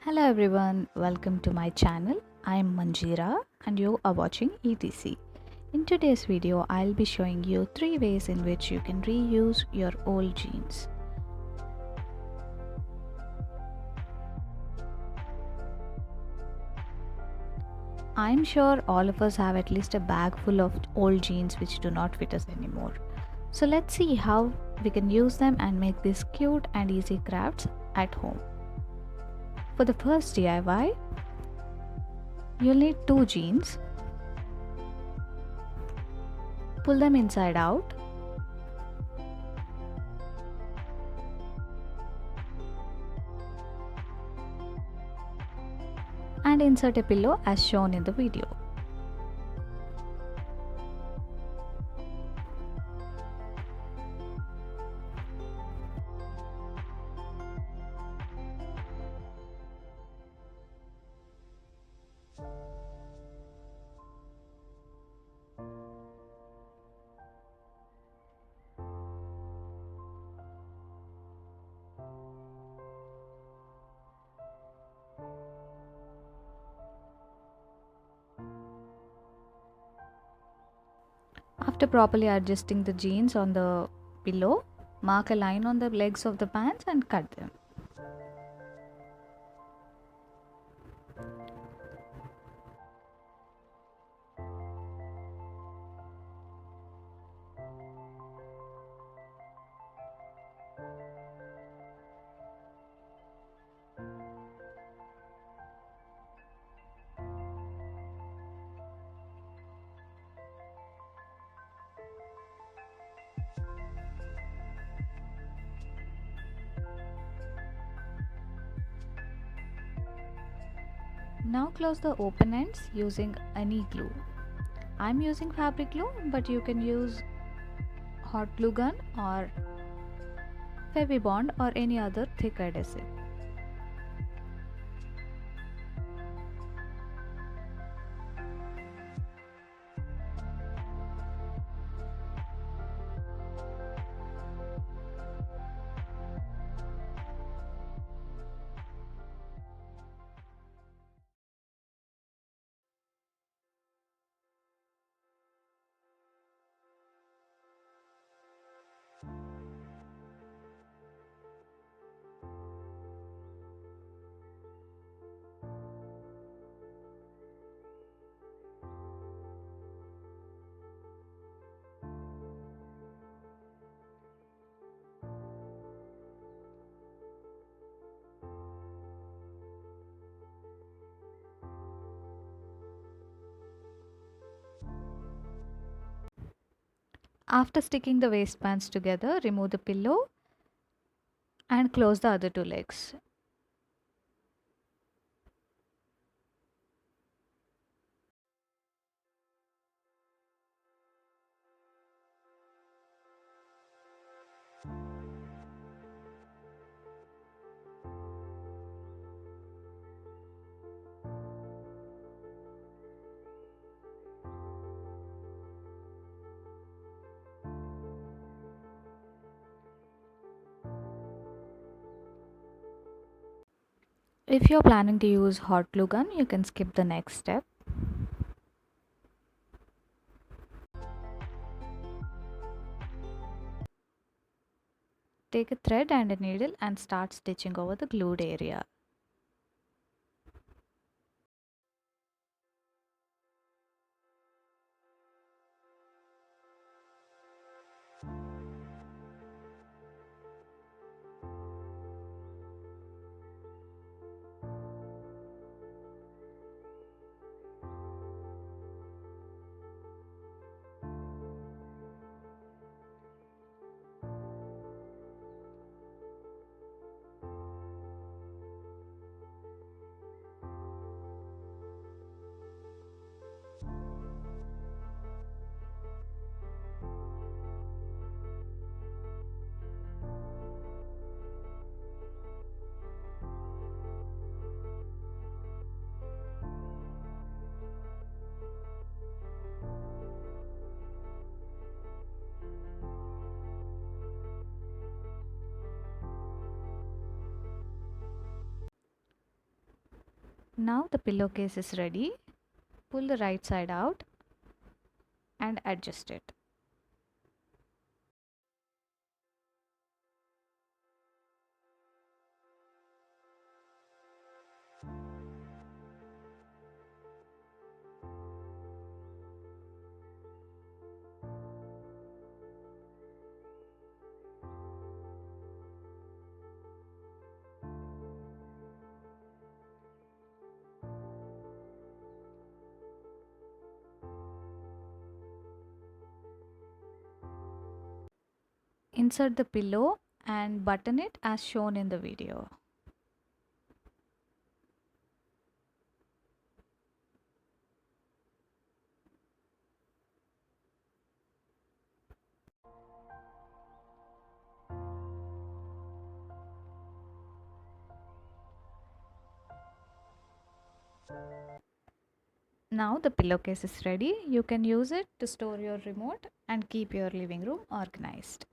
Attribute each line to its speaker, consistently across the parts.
Speaker 1: Hello everyone, welcome to my channel. I am Manjeera and you are watching ETC. In today's video, I'll be showing you 3 ways in which you can reuse your old jeans. I'm sure all of us have at least a bag full of old jeans which do not fit us anymore. So let's see how we can use them and make these cute and easy crafts at home. For the first DIY, you'll need 2 jeans. Pull them inside out. And insert a pillow as shown in the video. After properly adjusting the jeans on the pillow, mark a line on the legs of the pants and cut them. Now close the open ends using any glue. I'm using fabric glue, but you can use hot glue gun or Fevibond or any other thick adhesive. After sticking the waistbands together, remove the pillow and close the other two legs. If you're planning to use hot glue gun, you can skip the next step. Take a thread and a needle and start stitching over the glued area. Now the pillowcase is ready. Pull the right side out and adjust it. Insert the pillow and button it as shown in the video. Now the pillowcase is ready. You can use it to store your remote and keep your living room organized.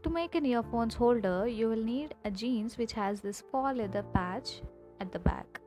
Speaker 1: To make an earphones holder, you will need a jeans which has this faux leather patch at the back.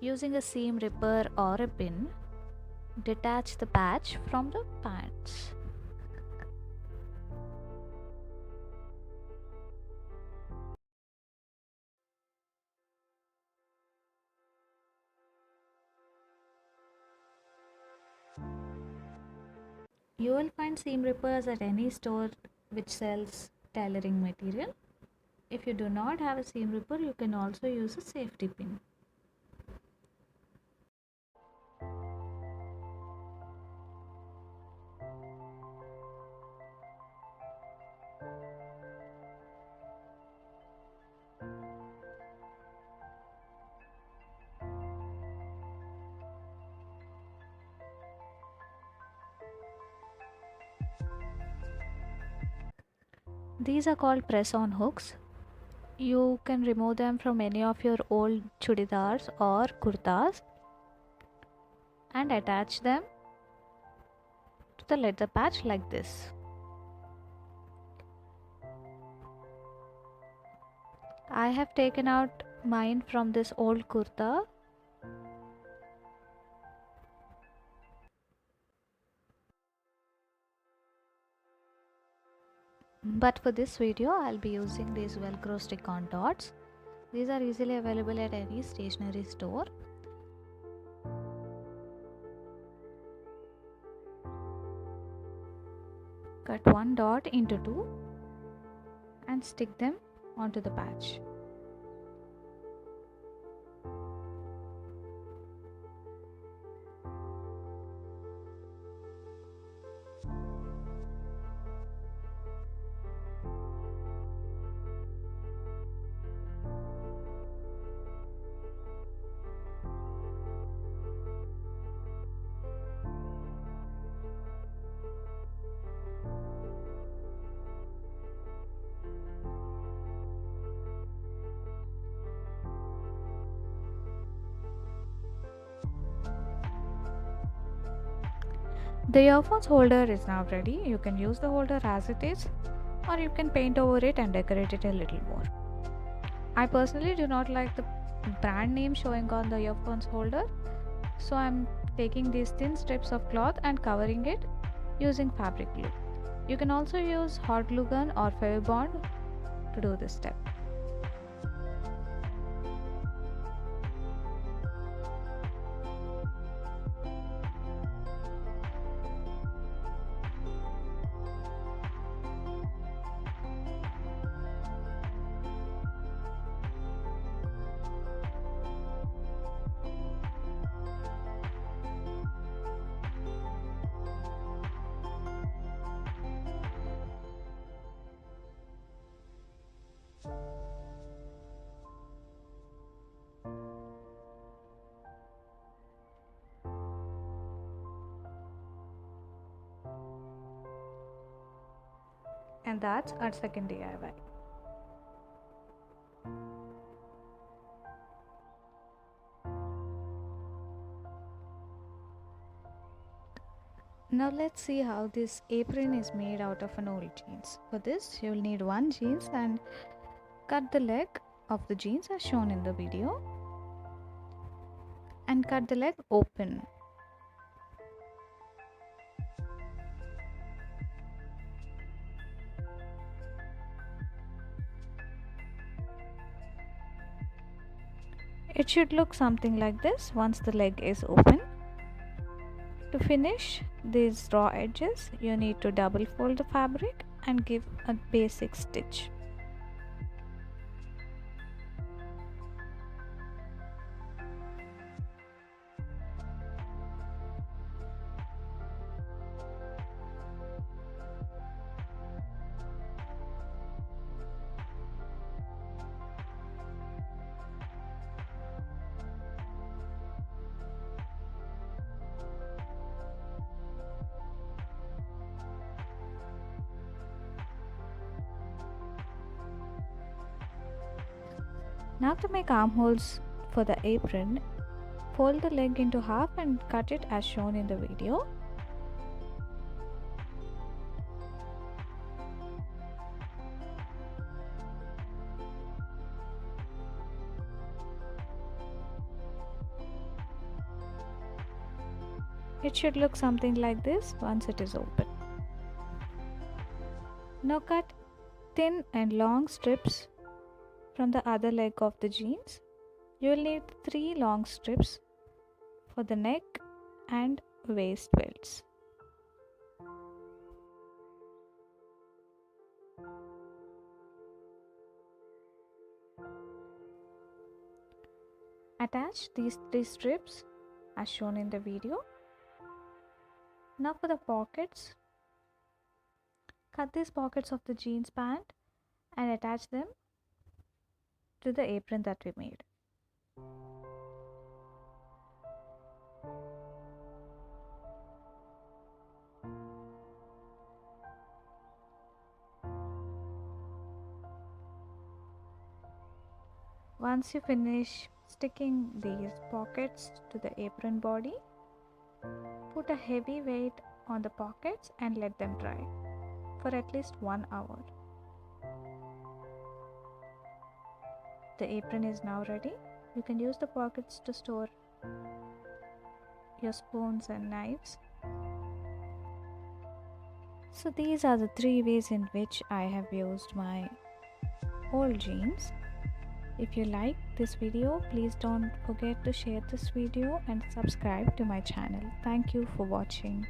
Speaker 1: Using a seam ripper or a pin, detach the patch from the pants. You will find seam rippers at any store which sells tailoring material. If you do not have a seam ripper, you can also use a safety pin. These are called press-on hooks. You can remove them from any of your old chudidars or kurtas and attach them to the leather patch like this. I have taken out mine from this old kurta. But for this video, I'll be using these velcro stick-on dots. These are easily available at any stationery store. Cut one dot into two and stick them onto the patch. The earphones holder is now ready. You can use the holder as it is, or you can paint over it and decorate it a little more. I personally do not like the brand name showing on the earphones holder, so I'm taking these thin strips of cloth and covering it using fabric glue. You can also use hot glue gun or Fevibond to do this step. And that's our second DIY. Now let's see how this apron is made out of an old jeans. For this you'll need one jeans and cut the leg of the jeans as shown in the video and cut the leg open. It should look something like this once the leg is open. To finish these raw edges, you need to double fold the fabric and give a basic stitch. Now to make armholes for the apron, fold the leg into half and cut it as shown in the video. It should look something like this once it is open. Now cut thin and long strips from the other leg of the jeans. You will need 3 long strips for the neck and waist belts. Attach these 3 strips as shown in the video. Now for the pockets, cut these pockets of the jeans pant and attach them to the apron that we made. Once you finish sticking these pockets to the apron body, put a heavy weight on the pockets and let them dry for at least 1 hour. The apron is now ready. You can use the pockets to store your spoons and knives. So these are the 3 ways in which I have used my old jeans. If you like this video, please don't forget to share this video and subscribe to my channel. Thank you for watching.